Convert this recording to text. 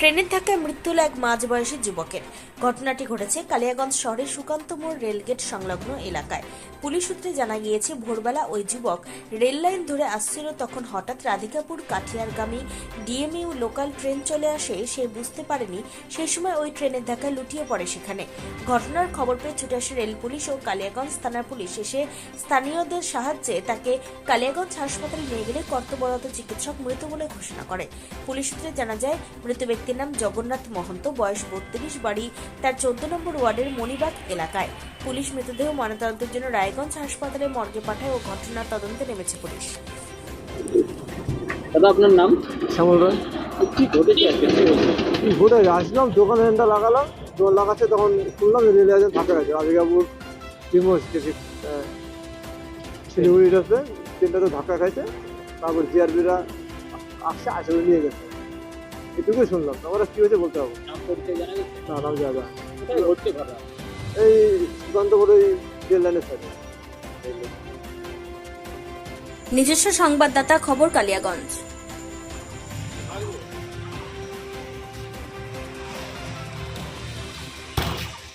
ট্রেনের ধাক্কায় মৃত্যু হল এক মাঝবয়সী যুবকের। ঘটনাটি ঘটেছে কালিয়াগঞ্জ শহরের সুকান্ত মোড় রেলগেট সংলগ্ন এলাকায়। পুলিশ সূত্রে জানা গিয়েছে, ভোরবেলা ওই যুবক রেল লাইন ধরে আসছিল, তখন হঠাৎ রাধিকাপুর কাঠিয়ারগামী ডিএমইউ লোকাল ট্রেন চলে আসে। সে বুঝতে পারেনি, সেই সময় ওই ট্রেনের ধাক্কায় লুটিয়ে পড়ে সেখানে। ঘটনার খবর পেয়ে ছুটে আসে রেল পুলিশ ও কালিয়াগঞ্জ থানার পুলিশ। এসে স্থানীয়দের সাহায্যে তাকে কালিয়াগঞ্জ হাসপাতালে নিয়ে গেলে কর্তব্যরত চিকিৎসক মৃত বলে ঘোষণা করে। পুলিশ সূত্রে জানা যায়, মৃত ব্যক্তির নাম জগন্নাথ মহন্ত, বয়স 32, বাড়ি তার 14 নম্বর ওয়ার্ডের মণিবাগ এলাকায়। পুলিশ মৃতদেহ ময়নাতদন্তের জন্য রায়গঞ্জ হাসপাতালে মর্গে পাঠায় ও ঘটনার তদন্তে নেমেছে পুলিশ। দাদা, আপনার নাম? শ্যামল রায়। কি ঘটেছে আজকে? ঘুরে আসলাম, দোকানে ফ্যানটা লাগালাম, দোকান লাগাচ্ছে তখন শুনলাম রেলে আছে ধাক্কা গেছে। রাধিকাপুর শিলিগুড়ি আসবে, ট্রেনটাতে ধাক্কা খাইছে। তারপর জিআরবিরা আসছে, আসে নিয়ে গেছে। এটুকুই শুনলাম, আমরা কি হয়েছে বলতে হবে নাম পরিচয় জানা গেছে? না, নাম জায়গা কোথায় ঘটছে ঘটনা? এই সুকান্ত করে রেল লাইনের সাথে। নিজস্ব সংবাদদাতা, খবর কালিয়াগঞ্জ।